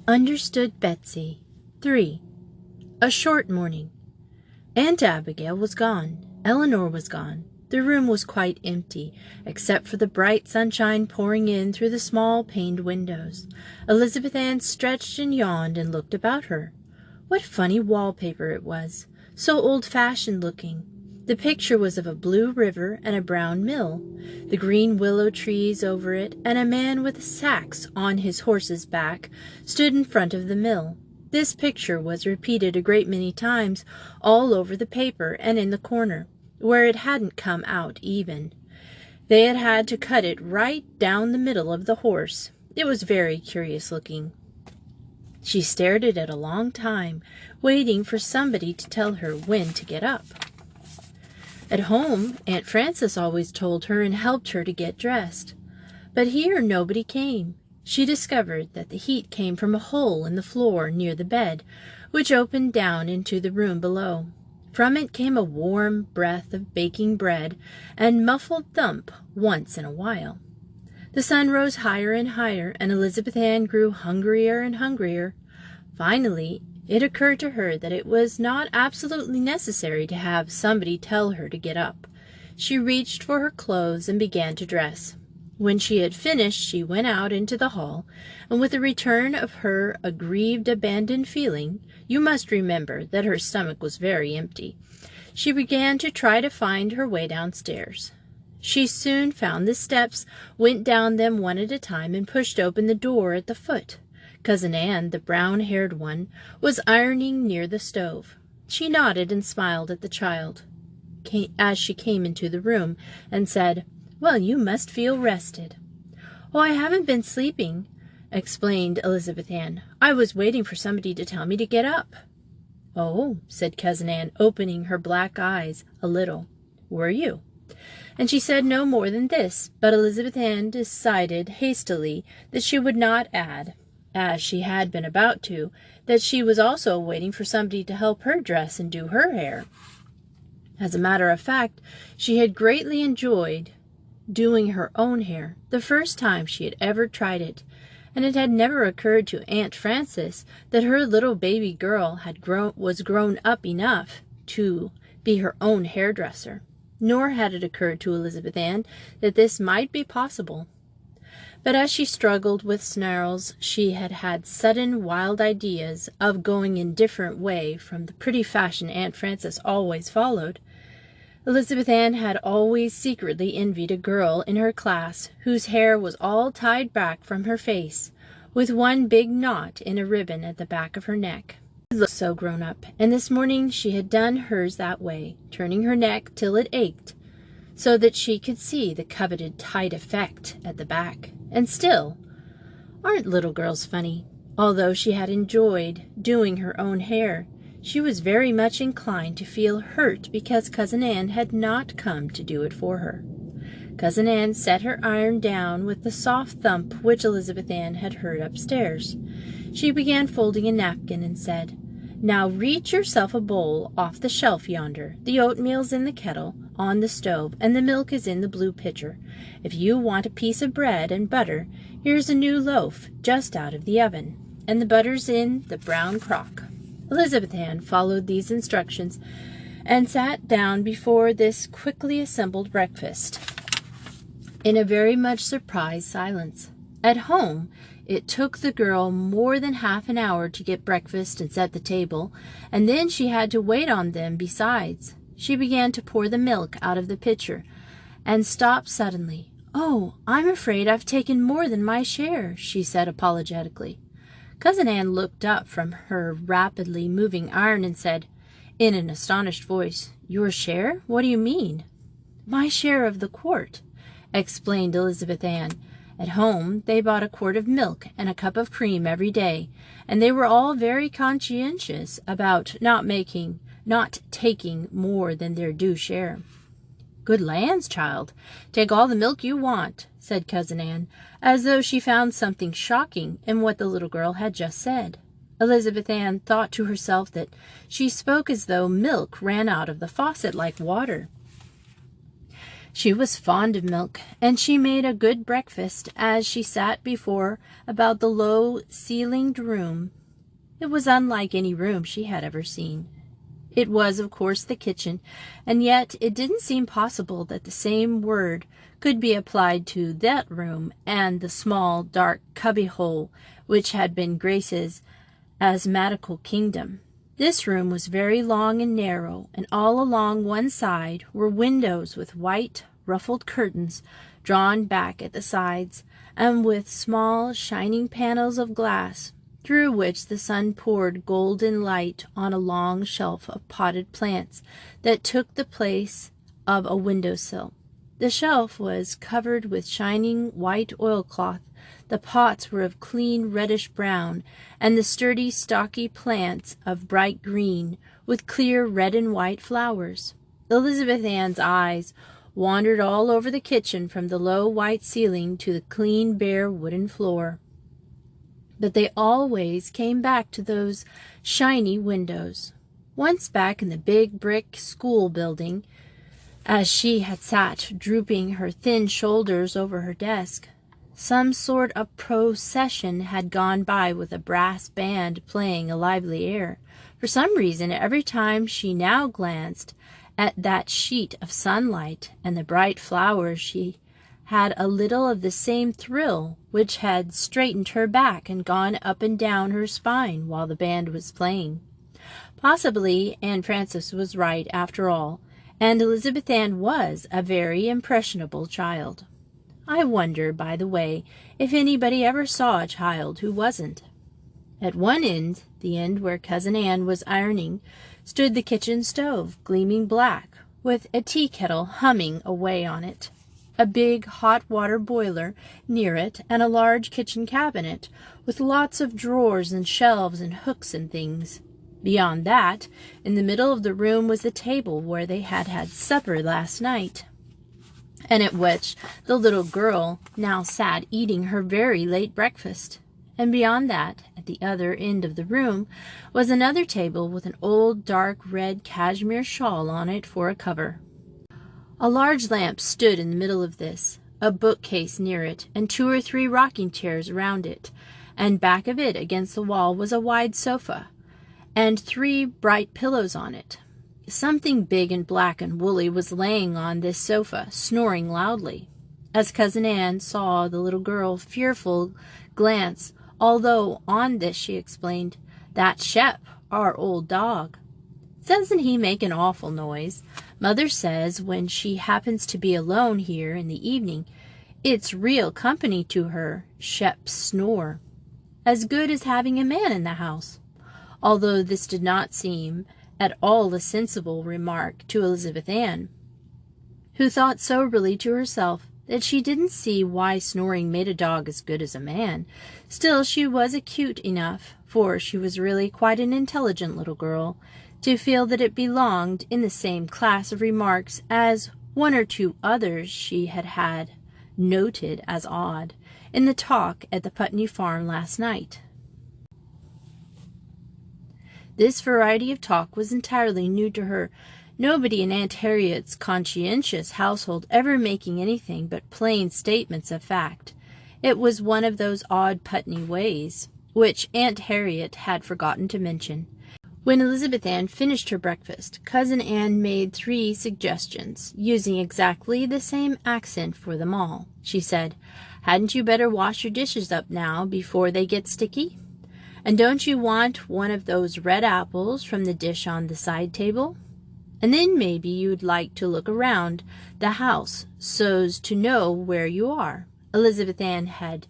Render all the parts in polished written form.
Understood Betsy. 3. A short morning. Aunt Abigail was gone. Eleanor was gone. The room was quite empty, except for the bright sunshine pouring in through the small paned windows. Elizabeth Ann stretched and yawned and looked about her. What funny wallpaper it was, so old-fashioned looking. The picture was of a blue river and a brown mill, the green willow trees over it, and a man with sacks on his horse's back stood in front of the mill. This picture was repeated a great many times all over the paper and in the corner, where it hadn't come out even. They had had to cut it right down the middle of the horse. It was very curious looking. She stared at it a long time, waiting for somebody to tell her when to get up. At home, Aunt Frances always told her and helped her to get dressed. But here nobody came. She discovered that the heat came from a hole in the floor near the bed, which opened down into the room below. From it came a warm breath of baking bread and muffled thump once in a while. The sun rose higher and higher, and Elizabeth Ann grew hungrier and hungrier. Finally, it occurred to her that it was not absolutely necessary to have somebody tell her to get up. She reached for her clothes and began to dress. When she had finished, she went out into the hall, and with a return of her aggrieved, abandoned feeling, you must remember that her stomach was very empty, she began to try to find her way downstairs. She soon found the steps, went down them one at a time, and pushed open the door at the foot. Cousin Anne, the brown-haired one, was ironing near the stove. She nodded and smiled at the child as she came into the room, and said, "Well, you must feel rested." "Oh, I haven't been sleeping," explained Elizabeth Ann. "I was waiting for somebody to tell me to get up." "Oh," said Cousin Anne, opening her black eyes a little. "Were you?" And she said no more than this, but Elizabeth Ann decided hastily that she would not add, as she had been about to, that she was also waiting for somebody to help her dress and do her hair. As a matter of fact, she had greatly enjoyed doing her own hair, the first time she had ever tried it, and it had never occurred to Aunt Frances that her little baby girl was grown up enough to be her own hairdresser, nor had it occurred to Elizabeth Ann that this might be possible. But as she struggled with snarls, she had had sudden wild ideas of going in different way from the pretty fashion Aunt Frances always followed. Elizabeth Ann had always secretly envied a girl in her class whose hair was all tied back from her face, with one big knot in a ribbon at the back of her neck. It looked so grown up, and this morning she had done hers that way, turning her neck till it ached, so that she could see the coveted tight effect at the back. And still, aren't little girls funny? Although she had enjoyed doing her own hair, she was very much inclined to feel hurt because Cousin Anne had not come to do it for her. Cousin Anne set her iron down with the soft thump which Elizabeth Ann had heard upstairs. She began folding a napkin and said, "Now reach yourself a bowl off the shelf yonder. The oatmeal's in the kettle on the stove, and the milk is in the blue pitcher. If you want a piece of bread and butter, here's a new loaf just out of the oven, and the butter's in the brown crock." Elizabeth Ann followed these instructions and sat down before this quickly assembled breakfast in a very much surprised silence. At home, it took the girl more than half an hour to get breakfast and set the table, and then she had to wait on them besides. She began to pour the milk out of the pitcher, and stopped suddenly. "Oh, I'm afraid I've taken more than my share," she said apologetically. Cousin Anne looked up from her rapidly moving iron and said, in an astonished voice, "Your share? What do you mean?" "My share of the quart," explained Elizabeth Ann. At home they bought a quart of milk and a cup of cream every day, and they were all very conscientious about not taking more than their due share. "Good lands, child, take all the milk you want," said Cousin Anne, as though she found something shocking in what the little girl had just said. Elizabeth Ann thought to herself that she spoke as though milk ran out of the faucet like water. She was fond of milk, and she made a good breakfast as she sat before about the low-ceilinged room. It was unlike any room she had ever seen. It was, of course, the kitchen, and yet it didn't seem possible that the same word could be applied to that room and the small, dark cubbyhole which had been Grace's asthmatical kingdom. This room was very long and narrow, and all along one side were windows with white, ruffled curtains drawn back at the sides, and with small, shining panels of glass, through which the sun poured golden light on a long shelf of potted plants that took the place of a window-sill. The shelf was covered with shining white oilcloth. The pots were of clean reddish-brown, and the sturdy, stocky plants of bright green, with clear red and white flowers. Elizabeth Ann's eyes wandered all over the kitchen from the low white ceiling to the clean, bare wooden floor. But they always came back to those shiny windows. Once back in the big brick school building, as she had sat drooping her thin shoulders over her desk, some sort of procession had gone by with a brass band playing a lively air. For some reason, every time she now glanced at that sheet of sunlight and the bright flowers, she had a little of the same thrill which had straightened her back and gone up and down her spine while the band was playing. Possibly Aunt Frances was right after all, and Elizabeth Ann was a very impressionable child. I wonder, by the way, if anybody ever saw a child who wasn't. At one end, the end where Cousin Ann was ironing, stood the kitchen stove, gleaming black, with a tea kettle humming away on it, a big hot water boiler near it, and a large kitchen cabinet, with lots of drawers and shelves and hooks and things. Beyond that, in the middle of the room was the table where they had had supper last night, and at which the little girl now sat eating her very late breakfast. And beyond that, at the other end of the room, was another table with an old dark red cashmere shawl on it for a cover. A large lamp stood in the middle of this, a bookcase near it, and 2 or 3 rocking chairs around it, and back of it against the wall was a wide sofa, and 3 bright pillows on it. Something big and black and woolly was laying on this sofa, snoring loudly. As Cousin Ann saw the little girl fearful glance, although on this she explained, "That's Shep, our old dog. Doesn't he make an awful noise? Mother says when she happens to be alone here in the evening, it's real company to her, Shep's snore. As good as having a man in the house." Although this did not seem at all a sensible remark to Elizabeth Ann, who thought soberly to herself that she didn't see why snoring made a dog as good as a man. Still, she was acute enough, for she was really quite an intelligent little girl, to feel that it belonged in the same class of remarks as 1 or 2 others she had noted as odd in the talk at the Putney farm last night. This variety of talk was entirely new to her, nobody in Aunt Harriet's conscientious household ever making anything but plain statements of fact. It was one of those odd Putney ways, which Aunt Harriet had forgotten to mention. When Elizabeth Ann finished her breakfast, Cousin Ann made 3 suggestions, using exactly the same accent for them all. She said, "Hadn't you better wash your dishes up now before they get sticky? And don't you want one of those red apples from the dish on the side table? And then maybe you'd like to look around the house so's to know where you are." Elizabeth Ann had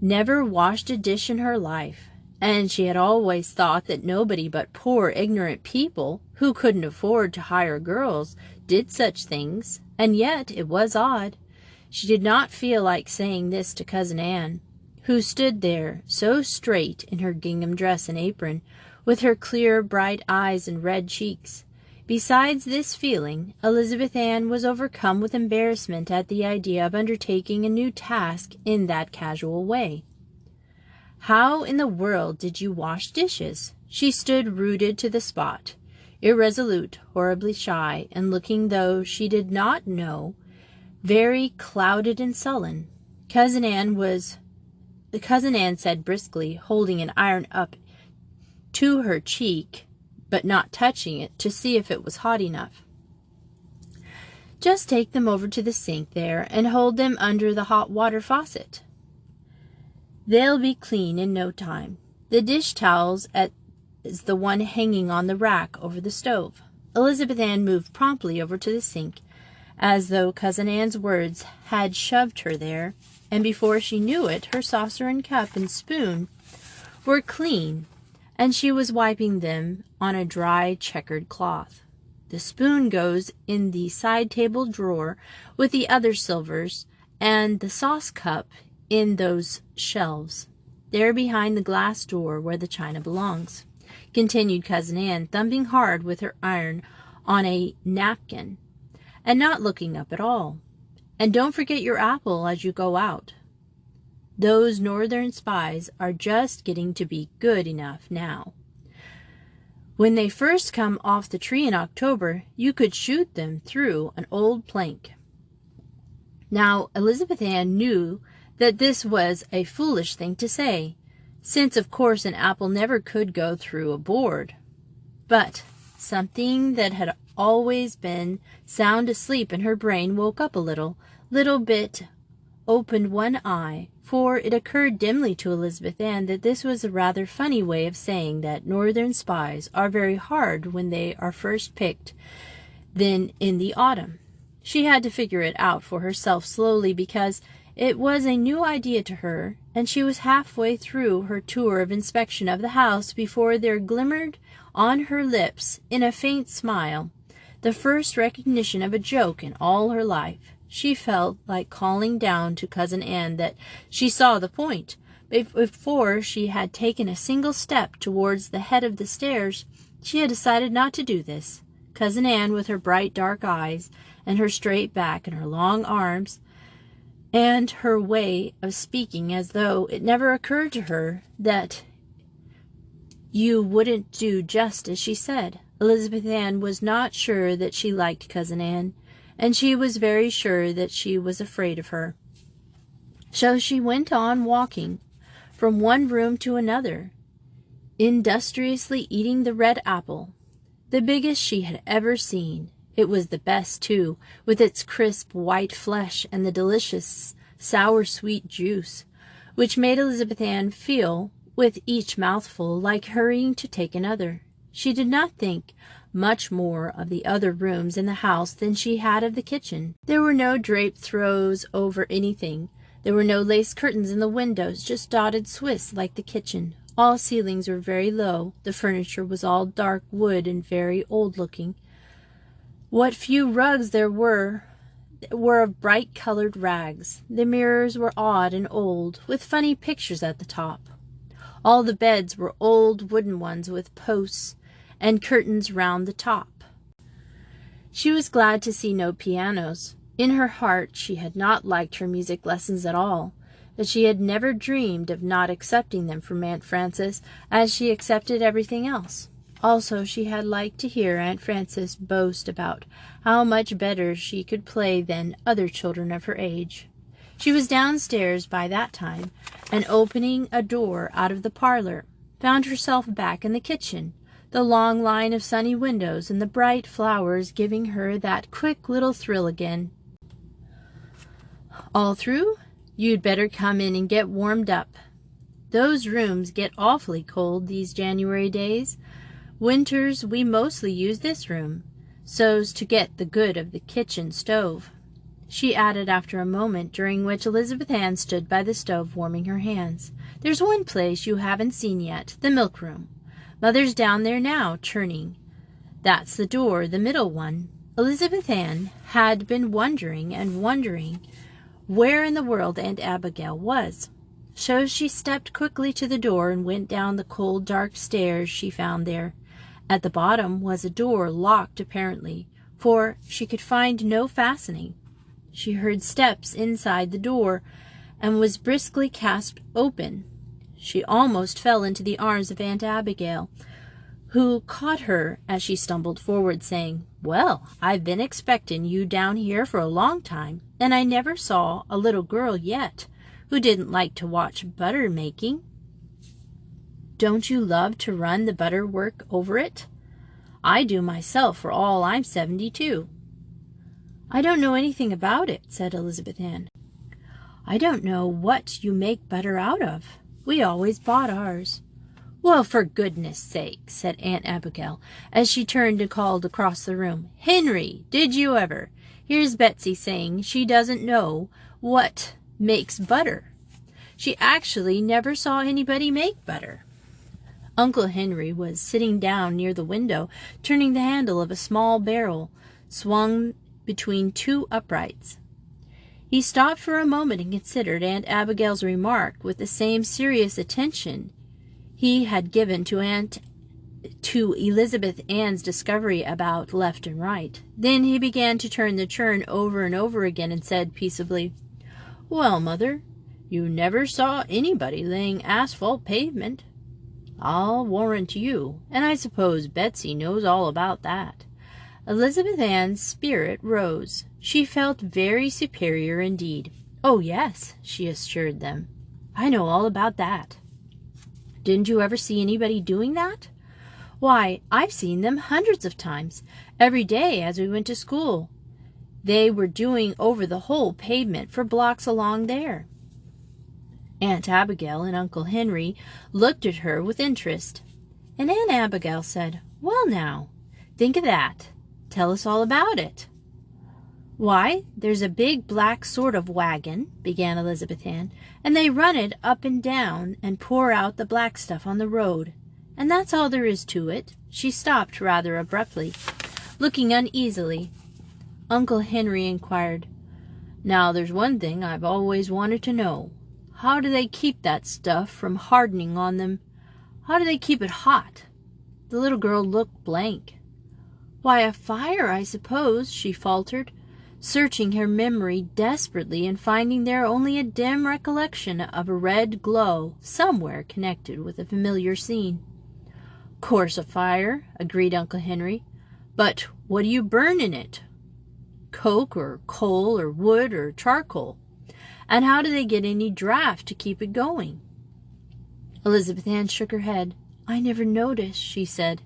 never washed a dish in her life, and she had always thought that nobody but poor ignorant people, who couldn't afford to hire girls, did such things. And yet it was odd. She did not feel like saying this to Cousin Ann, who stood there so straight in her gingham dress and apron, with her clear bright eyes and red cheeks. Besides this feeling, Elizabeth Ann was overcome with embarrassment at the idea of undertaking a new task in that casual way. "How in the world did you wash dishes?" She stood rooted to the spot, irresolute, horribly shy, and looking though she did not know very clouded and sullen. Cousin Anne said briskly, holding an iron up to her cheek, but not touching it to see if it was hot enough. "Just take them over to the sink there and hold them under the hot water faucet. They'll be clean in no time. The dish towels is the one hanging on the rack over the stove." Elizabeth Ann moved promptly over to the sink, as though Cousin Anne's words had shoved her there, and before she knew it, her saucer and cup and spoon were clean, and she was wiping them on a dry checkered cloth. The spoon goes in the side table drawer with the other silvers, and the sauce cup in those shelves, there behind the glass door where the china belongs, continued Cousin Anne, thumping hard with her iron on a napkin, and not looking up at all. "And don't forget your apple as you go out. Those northern spies are just getting to be good enough now. When they first come off the tree in October, you could shoot them through an old plank." Now, Elizabeth Ann knew that this was a foolish thing to say, since of course an apple never could go through a board. But something that had always been sound asleep in her brain woke up a little bit, opened one eye, for it occurred dimly to Elizabeth Ann that this was a rather funny way of saying that northern spies are very hard when they are first picked, then in the autumn. She had to figure it out for herself slowly, because it was a new idea to her, and she was halfway through her tour of inspection of the house before there glimmered on her lips, in a faint smile, the first recognition of a joke in all her life. She felt like calling down to Cousin Anne that she saw the point. Before she had taken a single step towards the head of the stairs, she had decided not to do this. Cousin Anne, with her bright dark eyes, and her straight back, and her long arms, and her way of speaking as though it never occurred to her that you wouldn't do just as she said. Elizabeth Ann was not sure that she liked Cousin Anne, and she was very sure that she was afraid of her. So she went on walking from one room to another, industriously eating the red apple, the biggest she had ever seen. It was the best, too, with its crisp white flesh and the delicious sour-sweet juice, which made Elizabeth Ann feel, with each mouthful, like hurrying to take another. She did not think much more of the other rooms in the house than she had of the kitchen. There were no draped throws over anything. There were no lace curtains in the windows, just dotted Swiss like the kitchen. All ceilings were very low. The furniture was all dark wood and very old-looking. What few rugs there were of bright-colored rags. The mirrors were odd and old, with funny pictures at the top. All the beds were old wooden ones with posts and curtains round the top. She was glad to see no pianos. In her heart she had not liked her music lessons at all, but she had never dreamed of not accepting them from Aunt Frances, as she accepted everything else. Also, she had liked to hear Aunt Frances boast about how much better she could play than other children of her age. She was downstairs by that time, and opening a door out of the parlor, found herself back in the kitchen, the long line of sunny windows and the bright flowers giving her that quick little thrill again. "All through? You'd better come in and get warmed up. Those rooms get awfully cold these January days. Winters we mostly use this room, so's to get the good of the kitchen stove," she added after a moment, during which Elizabeth Ann stood by the stove warming her hands. "There's one place you haven't seen yet, the milk room. Mother's down there now, churning. That's the door, the middle one." Elizabeth Ann had been wondering where in the world Aunt Abigail was. So she stepped quickly to the door and went down the cold, dark stairs she found there. At the bottom was a door, locked apparently, for she could find no fastening. She heard steps inside the door, and was briskly cast open. She almost fell into the arms of Aunt Abigail, who caught her as she stumbled forward, saying, "Well, I've been expecting you down here for a long time, and I never saw a little girl yet who didn't like to watch butter making. Don't you love to run the butter work over it? I do myself, for all I'm 72. "I don't know anything about it," said Elizabeth Ann. "I don't know what you make butter out of. We always bought ours." "Well, for goodness sake," said Aunt Abigail, as she turned and called across the room, "Henry, did you ever? Here's Betsy saying she doesn't know what makes butter. She actually never saw anybody make butter." Uncle Henry was sitting down near the window, turning the handle of a small barrel swung between two uprights. He stopped for a moment and considered Aunt Abigail's remark with the same serious attention he had given to Elizabeth Ann's discovery about left and right. Then he began to turn the churn over and over again and said peaceably, "Well, Mother, you never saw anybody laying asphalt pavement. I'll warrant you, and I suppose Betsy knows all about that." Elizabeth Ann's spirit rose. She felt very superior indeed. "Oh, yes," she assured them. "I know all about that." "Didn't you ever see anybody doing that?" "Why, I've seen them hundreds of times, every day as we went to school. They were doing over the whole pavement for blocks along there." Aunt Abigail and Uncle Henry looked at her with interest, and Aunt Abigail said, "Well now, think of that. Tell us all about it." "Why, there's a big black sort of wagon," began Elizabeth Ann, "and they run it up and down and pour out the black stuff on the road. And that's all there is to it." She stopped rather abruptly, looking uneasily. Uncle Henry inquired, "Now there's one thing I've always wanted to know. How do they keep that stuff from hardening on them? How do they keep it hot?" The little girl looked blank. "Why, a fire, I suppose," she faltered, searching her memory desperately and finding there only a dim recollection of a red glow somewhere connected with a familiar scene. "Course a fire," agreed Uncle Henry. "But what do you burn in it? Coke or coal or wood or charcoal? And how do they get any draft to keep it going?" Elizabeth Ann shook her head. "I never noticed," she said.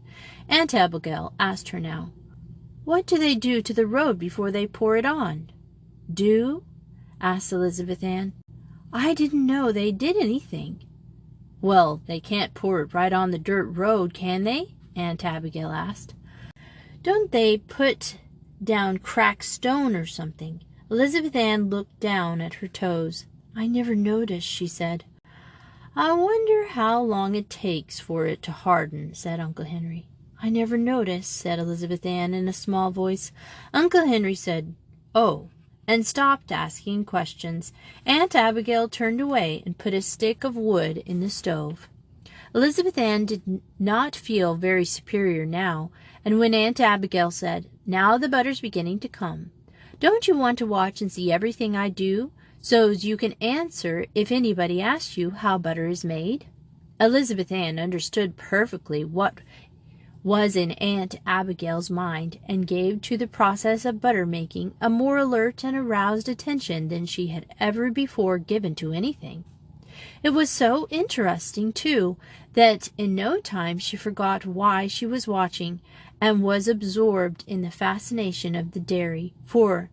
Aunt Abigail asked her now, "What do they do to the road before they pour it on?" "Do?" asked Elizabeth Ann. "I didn't know they did anything." "Well, they can't pour it right on the dirt road, can they?" Aunt Abigail asked. "Don't they put down cracked stone or something?" Elizabeth Ann looked down at her toes. "I never noticed," she said. "I wonder how long it takes for it to harden," said Uncle Henry. "I never noticed," said Elizabeth Ann in a small voice. Uncle Henry said, "Oh," and stopped asking questions. Aunt Abigail turned away and put a stick of wood in the stove. Elizabeth Ann did not feel very superior now, and when Aunt Abigail said, "Now the butter's beginning to come. Don't you want to watch and see everything I do, so's you can answer if anybody asks you how butter is made?" Elizabeth Ann understood perfectly what was in Aunt Abigail's mind, and gave to the process of butter-making a more alert and aroused attention than she had ever before given to anything. It was so interesting, too, that in no time she forgot why she was watching, and was absorbed in the fascination of the dairy for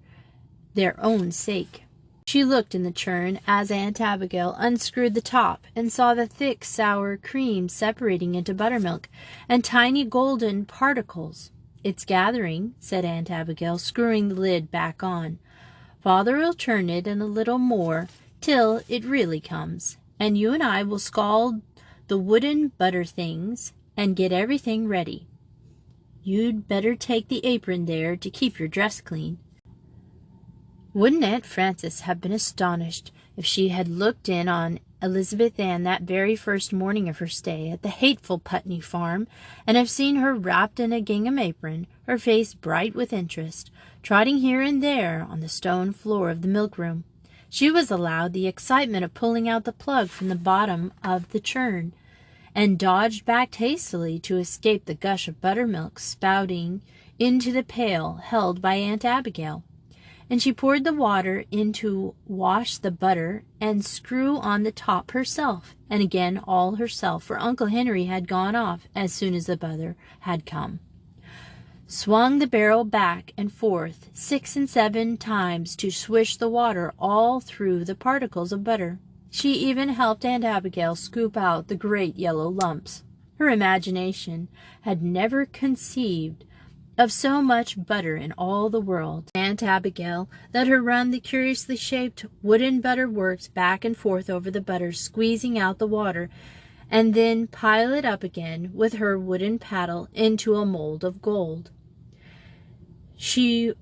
their own sake. She looked in the churn as Aunt Abigail unscrewed the top and saw the thick, sour cream separating into buttermilk and tiny golden particles. "It's gathering," said Aunt Abigail, screwing the lid back on. "Father'll churn it in a little more till it really comes, and you and I will scald the wooden butter things and get everything ready. You'd better take the apron there to keep your dress clean." Wouldn't Aunt Frances have been astonished if she had looked in on Elizabeth Ann that very first morning of her stay at the hateful Putney farm, and have seen her wrapped in a gingham apron, her face bright with interest, trotting here and there on the stone floor of the milk-room? She was allowed the excitement of pulling out the plug from the bottom of the churn, and dodged back hastily to escape the gush of buttermilk spouting into the pail held by Aunt Abigail. And she poured the water in to wash the butter and screw on the top herself, and again all herself, for Uncle Henry had gone off as soon as the butter had come. Swung the barrel back and forth 6 and 7 times to swish the water all through the particles of butter. She even helped Aunt Abigail scoop out the great yellow lumps. Her imagination had never conceived of so much butter in all the world. Aunt Abigail let her run the curiously shaped wooden butter works back and forth over the butter, squeezing out the water, and then pile it up again with her wooden paddle into a mold of gold. She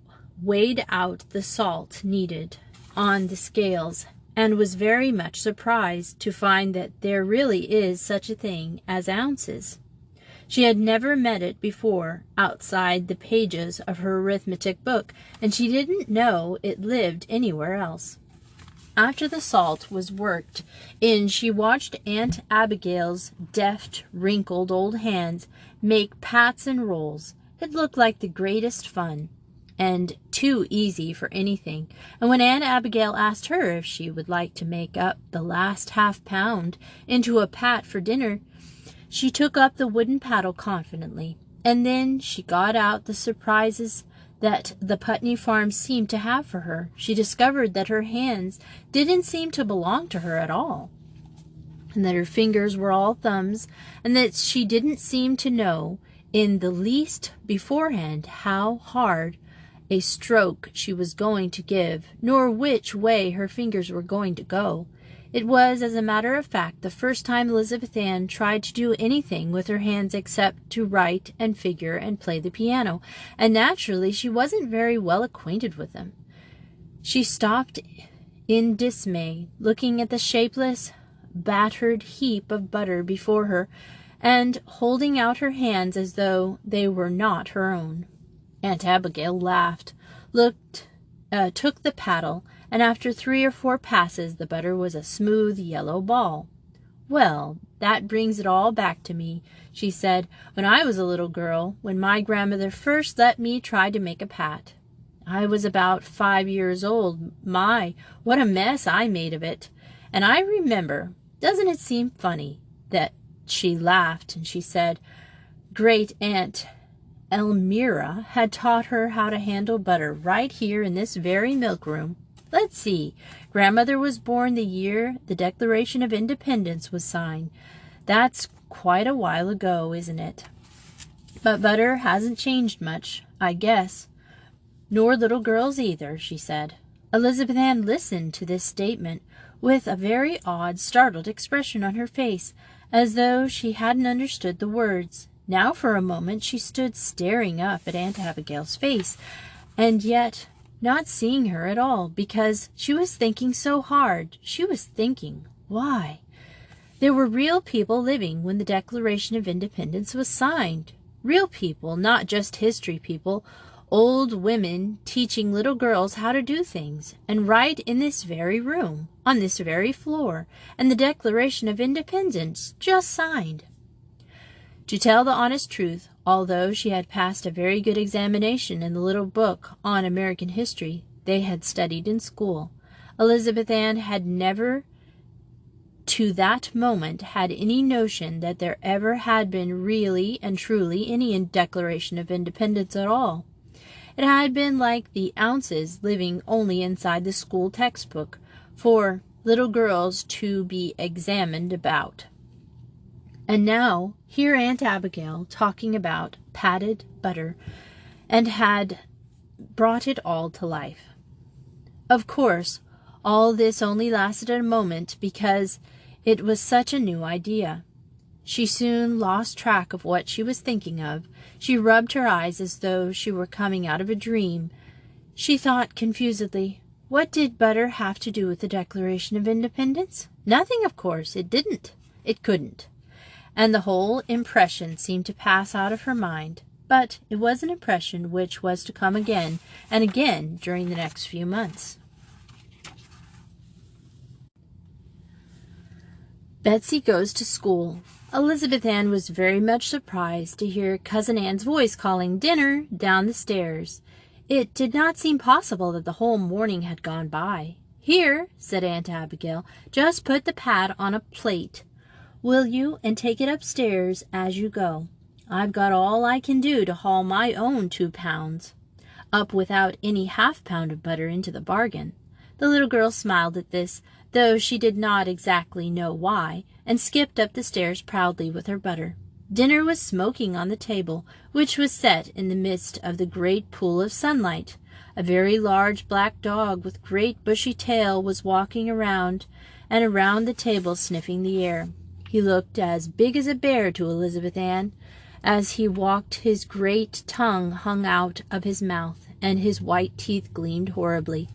weighed out the salt needed on the scales, and was very much surprised to find that there really is such a thing as ounces. She had never met it before outside the pages of her arithmetic book, and she didn't know it lived anywhere else. After the salt was worked in, she watched Aunt Abigail's deft, wrinkled old hands make pats and rolls. It looked like the greatest fun, and too easy for anything. And when Aunt Abigail asked her if she would like to make up the last half-pound into a pat for dinner, she took up the wooden paddle confidently, and then she got out the surprises that the Putney farm seemed to have for her. She discovered that her hands didn't seem to belong to her at all, and that her fingers were all thumbs, and that she didn't seem to know in the least beforehand how hard a stroke she was going to give, nor which way her fingers were going to go. It was, as a matter of fact, the first time Elizabeth Ann tried to do anything with her hands except to write and figure and play the piano, and naturally she wasn't very well acquainted with them. She stopped in dismay, looking at the shapeless, battered heap of butter before her, and holding out her hands as though they were not her own. Aunt Abigail laughed, took the paddle, and after 3 or 4 passes the butter was a smooth yellow ball. "Well, that brings it all back to me," she said, "when I was a little girl, when my grandmother first let me try to make a pat. I was about 5 years old. My, what a mess I made of it! And I remember, doesn't it seem funny that she laughed, and she said, Great Aunt Elmira had taught her how to handle butter right here in this very milk room. Let's see, Grandmother was born the year the Declaration of Independence was signed. That's quite a while ago, isn't it? But butter hasn't changed much, I guess. Nor little girls either," she said. Elizabeth Ann listened to this statement with a very odd, startled expression on her face, as though she hadn't understood the words. Now for a moment she stood staring up at Aunt Abigail's face, and yet not seeing her at all, because she was thinking so hard. She was thinking, why? There were real people living when the Declaration of Independence was signed. Real people, not just history people, old women teaching little girls how to do things, and right in this very room, on this very floor, and the Declaration of Independence just signed. To tell the honest truth, although she had passed a very good examination in the little book on American history they had studied in school, Elizabeth Ann had never to that moment had any notion that there ever had been really and truly any Declaration of Independence at all. It had been like the ounces living only inside the school textbook for little girls to be examined about. And now, here Aunt Abigail talking about patted butter, and had brought it all to life. Of course, all this only lasted a moment because it was such a new idea. She soon lost track of what she was thinking of. She rubbed her eyes as though she were coming out of a dream. She thought confusedly, what did butter have to do with the Declaration of Independence? Nothing, of course. It didn't. It couldn't. And the whole impression seemed to pass out of her mind. But it was an impression which was to come again and again during the next few months. Betsy goes to school. Elizabeth Ann was very much surprised to hear Cousin Anne's voice calling dinner down the stairs. It did not seem possible that the whole morning had gone by. "Here," said Aunt Abigail, "just put the pat on a plate, will you, and take it upstairs as you go. I've got all I can do to haul my own 2 pounds up without any half-pound of butter into the bargain." The little girl smiled at this, though she did not exactly know why, and skipped up the stairs proudly with her butter. Dinner was smoking on the table, which was set in the midst of the great pool of sunlight. A very large black dog with great bushy tail was walking around and around the table, sniffing the air. He looked as big as a bear to Elizabeth Ann. As he walked, his great tongue hung out of his mouth, and his white teeth gleamed horribly.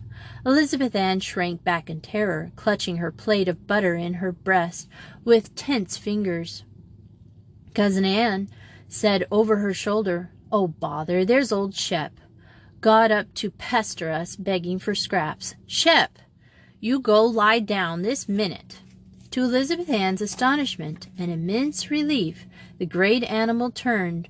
Elizabeth Ann shrank back in terror, clutching her plate of butter in her breast with tense fingers. Cousin Anne said over her shoulder, "Oh, bother, there's old Shep. Got up to pester us, begging for scraps. Shep, you go lie down this minute." To Elizabeth Ann's astonishment and immense relief, the great animal turned,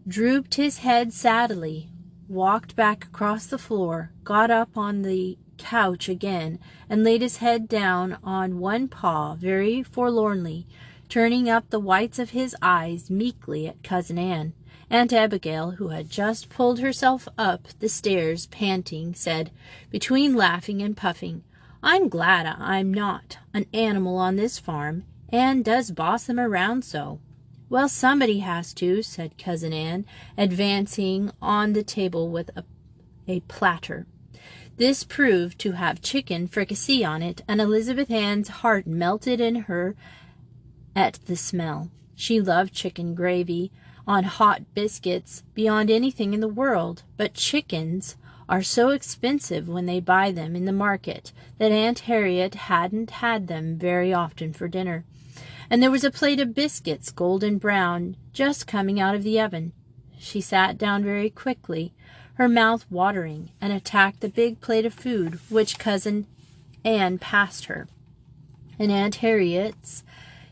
drooped his head sadly, walked back across the floor, got up on the couch again, and laid his head down on one paw very forlornly, turning up the whites of his eyes meekly at Cousin Anne. Aunt Abigail, who had just pulled herself up the stairs panting, said, between laughing and puffing, "I'm glad I'm not an animal on this farm. Anne does boss them around so." "Well, somebody has to," said Cousin Anne, advancing on the table with a platter. This proved to have chicken fricassee on it, and Elizabeth Ann's heart melted in her at the smell. She loved chicken gravy on hot biscuits beyond anything in the world, but chickens are so expensive when they buy them in the market that Aunt Harriet hadn't had them very often for dinner. And there was a plate of biscuits, golden brown, just coming out of the oven. She sat down very quickly, her mouth watering, and attacked the big plate of food which Cousin Anne passed her. In Aunt Harriet's,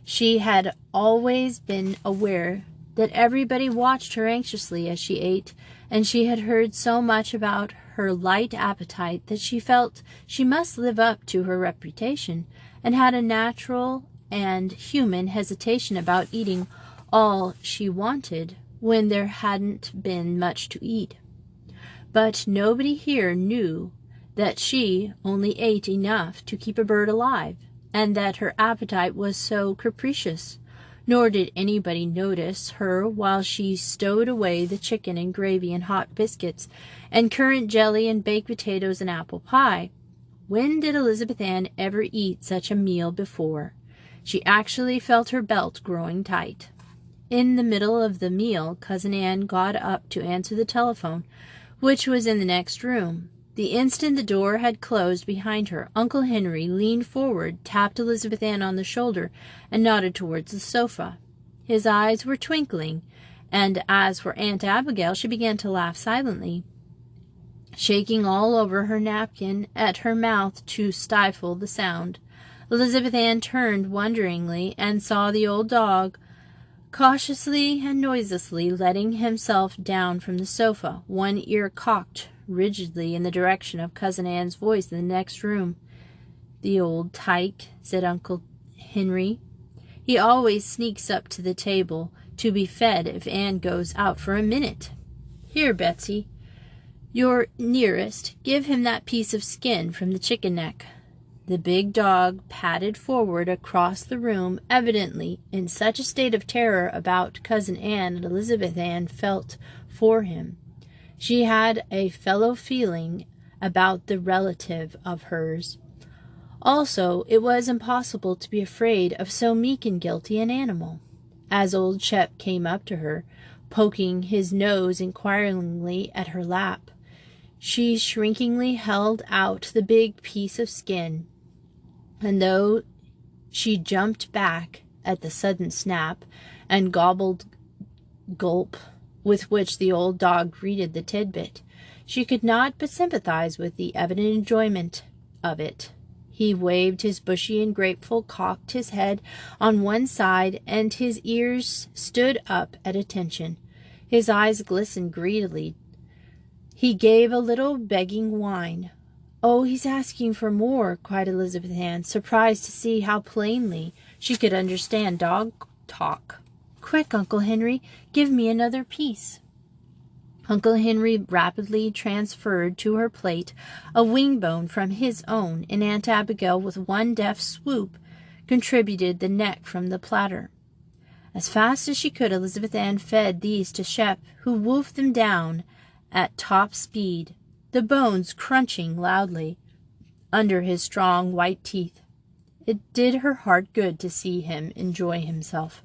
she had always been aware that everybody watched her anxiously as she ate, and she had heard so much about her light appetite that she felt she must live up to her reputation, and had a natural and human hesitation about eating all she wanted when there hadn't been much to eat. But nobody here knew that she only ate enough to keep a bird alive, and that her appetite was so capricious. Nor did anybody notice her while she stowed away the chicken and gravy and hot biscuits and currant jelly and baked potatoes and apple pie. When did Elizabeth Ann ever eat such a meal before? She actually felt her belt growing tight. In the middle of the meal, Cousin Anne got up to answer the telephone, which was in the next room. The instant the door had closed behind her, Uncle Henry leaned forward, tapped Elizabeth Ann on the shoulder, and nodded towards the sofa. His eyes were twinkling, and as for Aunt Abigail, she began to laugh silently, shaking all over her napkin at her mouth to stifle the sound. Elizabeth Ann turned wonderingly and saw the old dog cautiously and noiselessly letting himself down from the sofa, one ear cocked rigidly in the direction of Cousin Anne's voice in the next room. "The old tyke," said Uncle Henry. "He always sneaks up to the table to be fed if Anne goes out for a minute. Here, Betsy, you're nearest. Give him that piece of skin from the chicken neck." The big dog padded forward across the room, evidently in such a state of terror about Cousin Anne that Elizabeth Ann felt for him. She had a fellow feeling about the relative of hers. Also, it was impossible to be afraid of so meek and guilty an animal. As old Shep came up to her, poking his nose inquiringly at her lap, she shrinkingly held out the big piece of skin, and though she jumped back at the sudden snap and gobbled gulp with which the old dog greeted the tidbit, she could not but sympathize with the evident enjoyment of it. He waved his bushy and grateful, cocked his head on one side, and his ears stood up at attention. His eyes glistened greedily. He gave a little begging whine. "Oh, he's asking for more," cried Elizabeth Ann, surprised to see how plainly she could understand dog talk. "Quick, Uncle Henry, give me another piece." Uncle Henry rapidly transferred to her plate a wing bone from his own, and Aunt Abigail, with one deft swoop, contributed the neck from the platter. As fast as she could, Elizabeth Ann fed these to Shep, who wolfed them down at top speed, the bones crunching loudly under his strong white teeth. It did her heart good to see him enjoy himself.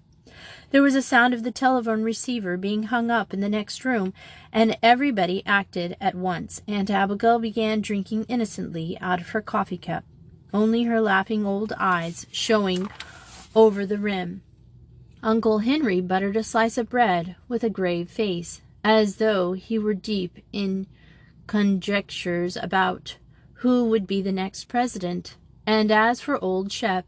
There was a sound of the telephone receiver being hung up in the next room, and everybody acted at once. Aunt Abigail began drinking innocently out of her coffee cup, only her laughing old eyes showing over the rim. Uncle Henry buttered a slice of bread with a grave face, as though he were deep in conjectures about who would be the next president. And as for old Shep,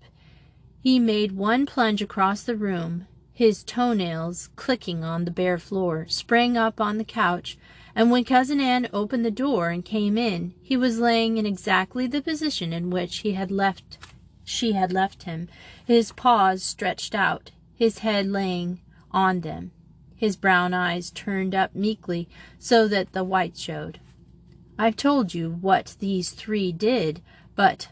he made one plunge across the room, his toenails clicking on the bare floor, sprang up on the couch, and when Cousin Anne opened the door and came in, he was laying in exactly the position in which she had left him, his paws stretched out, his head laying on them, his brown eyes turned up meekly so that the white showed. "I've told you what these three did, but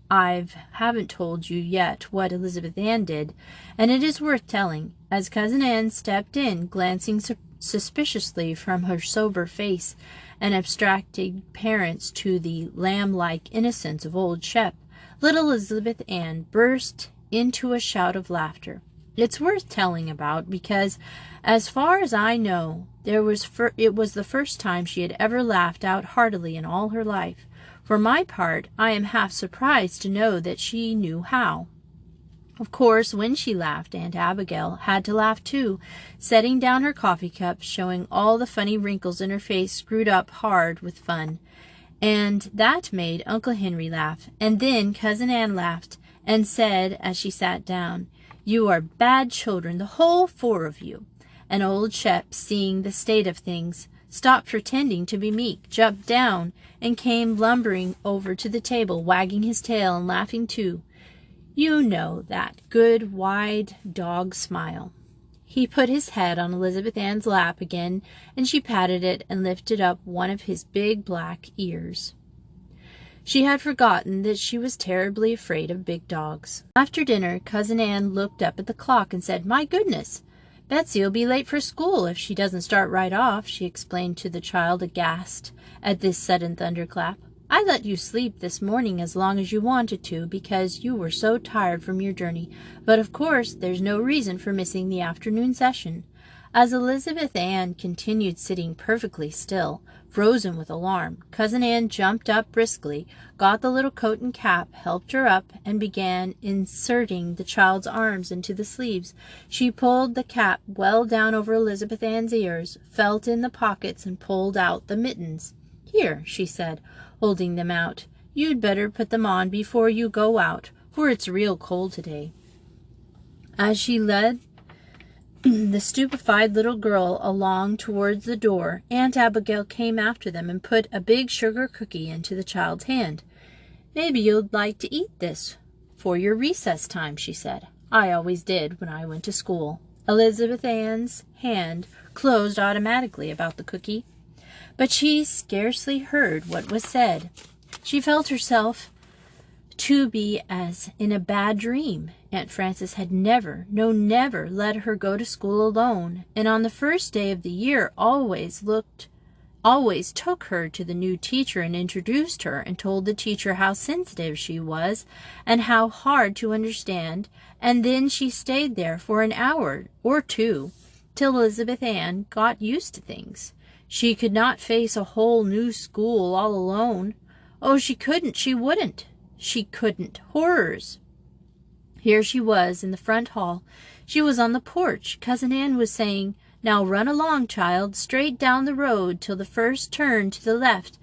haven't told you yet what Elizabeth Ann did, and it is worth telling." As Cousin Anne stepped in, glancing suspiciously from her sober face and abstracted parents to the lamb-like innocence of old Shep, little Elizabeth Ann burst into a shout of laughter. It's worth telling about because, as far as I know, it was the first time she had ever laughed out heartily in all her life. For my part, I am half surprised to know that she knew how. Of course, when she laughed, Aunt Abigail had to laugh too, setting down her coffee cup, showing all the funny wrinkles in her face screwed up hard with fun. And that made Uncle Henry laugh, and then Cousin Anne laughed, and said as she sat down, "You are bad children, the whole four of you." And old Shep, seeing the state of things, stopped pretending to be meek, jumped down, and came lumbering over to the table, wagging his tail and laughing too. You know that good, wide dog smile. He put his head on Elizabeth Ann's lap again, and she patted it and lifted up one of his big black ears. She had forgotten that she was terribly afraid of big dogs. After dinner, Cousin Anne looked up at the clock and said, "My goodness! Betsy'll be late for school if she doesn't start right off," she explained to the child, aghast at this sudden thunderclap. "I let you sleep this morning as long as you wanted to, because you were so tired from your journey, but of course there's no reason for missing the afternoon session." As Elizabeth Ann continued sitting perfectly still, frozen with alarm, Cousin Anne jumped up briskly, got the little coat and cap, helped her up, and began inserting the child's arms into the sleeves. She pulled the cap well down over Elizabeth Ann's ears, felt in the pockets, and pulled out the mittens. "Here," she said, holding them out. "You'd better put them on before you go out, for it's real cold today." As she led the stupefied little girl along towards the door, Aunt Abigail came after them and put a big sugar cookie into the child's hand. "Maybe you'd like to eat this for your recess time," she said. "I always did when I went to school." Elizabeth Ann's hand closed automatically about the cookie, but she scarcely heard what was said. She felt herself to be as in a bad dream. Aunt Frances had never let her go to school alone, and on the first day of the year always took her to the new teacher and introduced her and told the teacher how sensitive she was and how hard to understand, and then she stayed there for an hour or two till Elizabeth Ann got used to things. She could not face a whole new school all alone. Oh, she couldn't, she wouldn't. She couldn't. Horrors! Here she was in the front hall. She was on the porch. Cousin Anne was saying, "Now run along, child, straight down the road till the first turn to the left,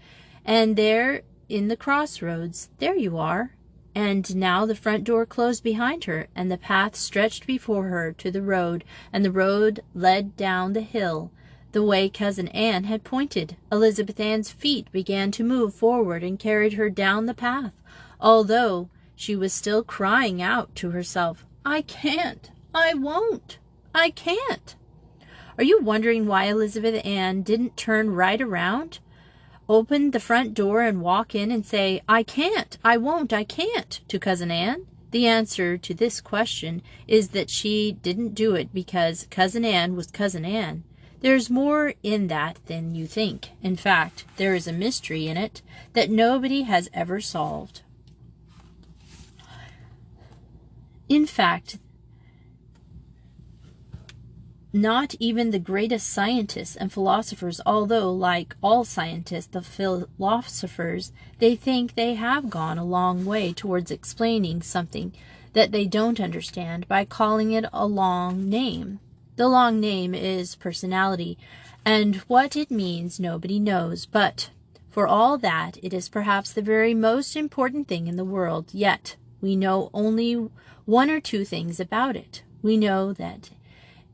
and there in the crossroads, there you are." And now the front door closed behind her, and the path stretched before her to the road, and the road led down the hill the way Cousin Anne had pointed. Elizabeth Ann's feet began to move forward and carried her down the path, although she was still crying out to herself, "I can't, I won't, I can't." Are you wondering why Elizabeth Ann didn't turn right around, open the front door, and walk in and say, "I can't, I won't, I can't," to Cousin Anne? The answer to this question is that she didn't do it because Cousin Anne was Cousin Anne. There's more in that than you think. In fact, there is a mystery in it that nobody has ever solved. In fact, not even the greatest scientists and philosophers, although, like all scientists, the philosophers, they think they have gone a long way towards explaining something that they don't understand by calling it a long name. The long name is personality, and what it means nobody knows, but for all that, it is perhaps the very most important thing in the world, yet we know only one or two things about it. We know that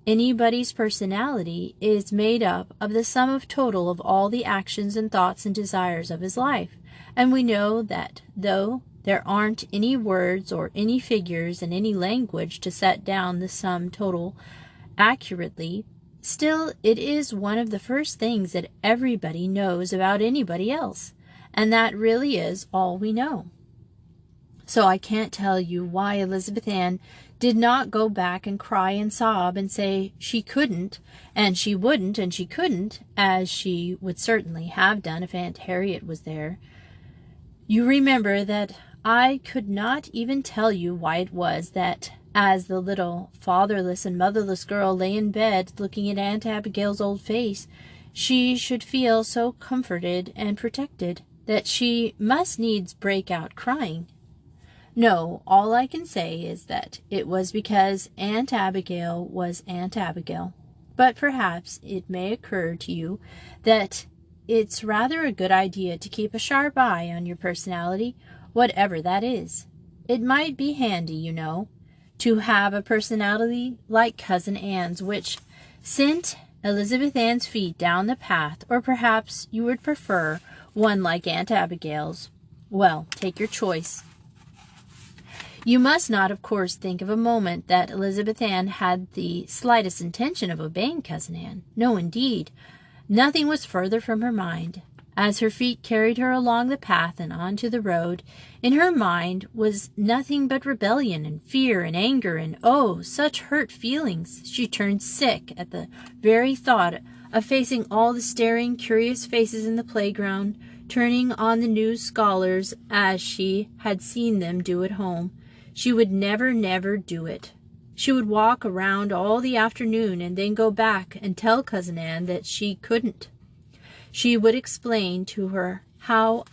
anybody's personality is made up of the sum of total of all the actions and thoughts and desires of his life, and we know that though there aren't any words or any figures in any language to set down the sum total accurately, still it is one of the first things that everybody knows about anybody else, and that really is all we know. So I can't tell you why Elizabeth Ann did not go back and cry and sob and say she couldn't, and she wouldn't, and she couldn't, as she would certainly have done if Aunt Harriet was there. You remember that I could not even tell you why it was that, as the little fatherless and motherless girl lay in bed looking at Aunt Abigail's old face, she should feel so comforted and protected that she must needs break out crying. No, all I can say is that it was because Aunt Abigail was Aunt Abigail. But perhaps it may occur to you that it's rather a good idea to keep a sharp eye on your personality, whatever that is. It might be handy, you know, to have a personality like Cousin Anne's, which sent Elizabeth Ann's feet down the path, or perhaps you would prefer one like Aunt Abigail's. Well, take your choice. You must not, of course, think of a moment that Elizabeth Ann had the slightest intention of obeying Cousin Anne. No, indeed. Nothing was further from her mind. As her feet carried her along the path and onto the road, in her mind was nothing but rebellion and fear and anger and, oh, such hurt feelings. She turned sick at the very thought of facing all the staring, curious faces in the playground, turning on the new scholars as she had seen them do at home. She would never do it. She would walk around all the afternoon and then go back and tell Cousin Anne that she couldn't. She would explain to her how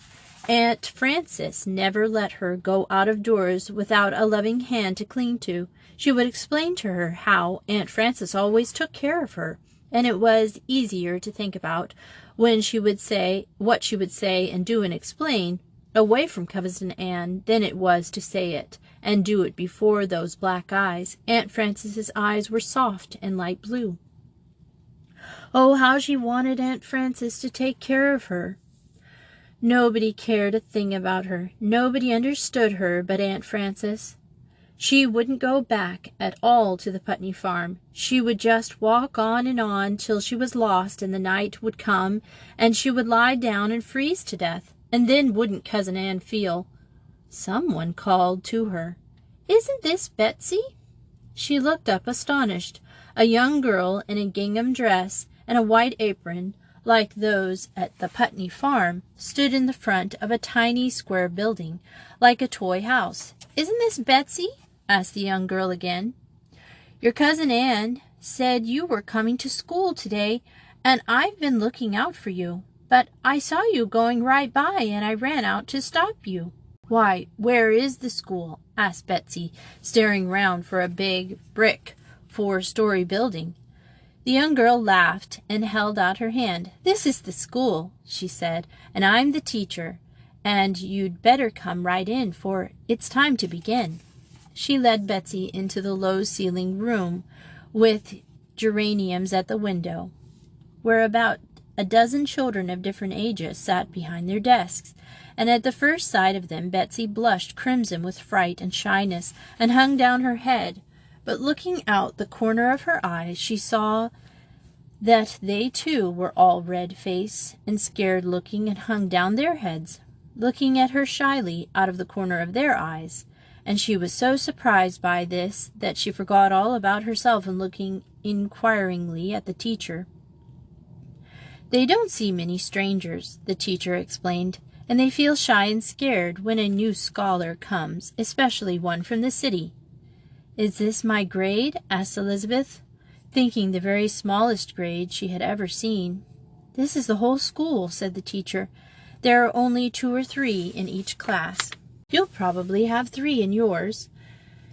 Aunt Frances never let her go out of doors without a loving hand to cling to. She would explain to her how Aunt Frances always took care of her, and it was easier to think about when she would say what she would say and do and explain away from Cousin Anne than it was to say it and do it before those black eyes. Aunt Frances's eyes were soft and light blue. Oh, how she wanted Aunt Frances to take care of her. Nobody cared a thing about her. Nobody understood her but Aunt Frances. She wouldn't go back at all to the Putney farm. She would just walk on till she was lost, and the night would come, and she would lie down and freeze to death. And then wouldn't Cousin Anne feel? Someone called to her, "Isn't this Betsy?" She looked up astonished. A young girl in a gingham dress and a white apron, like those at the Putney farm, stood in the front of a tiny square building, like a toy house. "Isn't this Betsy?" asked the young girl again. "Your Cousin Anne said you were coming to school today, and I've been looking out for you. But I saw you going right by, and I ran out to stop you." "Why, where is the school?" asked Betsy, staring round for a big brick 4-story building. The young girl laughed and held out her hand. "This is the school," she said, "and I'm the teacher, and you'd better come right in, for it's time to begin." She led Betsy into the low-ceilinged room with geraniums at the window, where about a dozen children of different ages sat behind their desks, and at the first sight of them Betsy blushed crimson with fright and shyness and hung down her head. But looking out the corner of her eyes, she saw that they too were all red-faced and scared-looking and hung down their heads, looking at her shyly out of the corner of their eyes. And she was so surprised by this that she forgot all about herself and looking inquiringly at the teacher. "They don't see many strangers," the teacher explained, "and they feel shy and scared when a new scholar comes, especially one from the city." "Is this my grade?" asked Elizabeth, thinking the very smallest grade she had ever seen. "This is the whole school," said the teacher. "There are only 2 or 3 in each class. You'll probably have 3 in yours.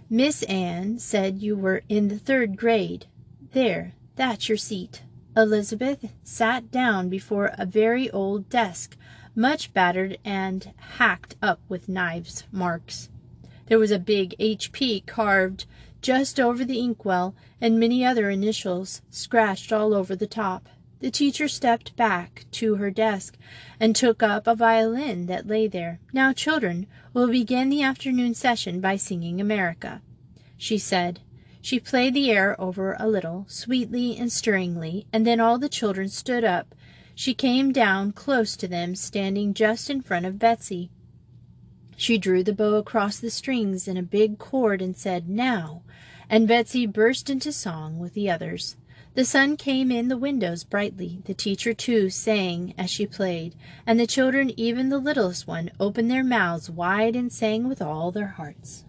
Miss Anne said you were in the 3rd grade. There, that's your seat." Elizabeth sat down before a very old desk, much battered and hacked up with knives' marks. There was a big H.P. carved just over the inkwell, and many other initials scratched all over the top. The teacher stepped back to her desk and took up a violin that lay there. "Now, children, we'll begin the afternoon session by singing America," she said. She played the air over a little, sweetly and stirringly, and then all the children stood up. She came down close to them, standing just in front of Betsy. She drew the bow across the strings in a big chord and said, "Now," and Betsy burst into song with the others. The sun came in the windows brightly. The teacher, too, sang as she played, and the children, even the littlest one, opened their mouths wide and sang with all their hearts.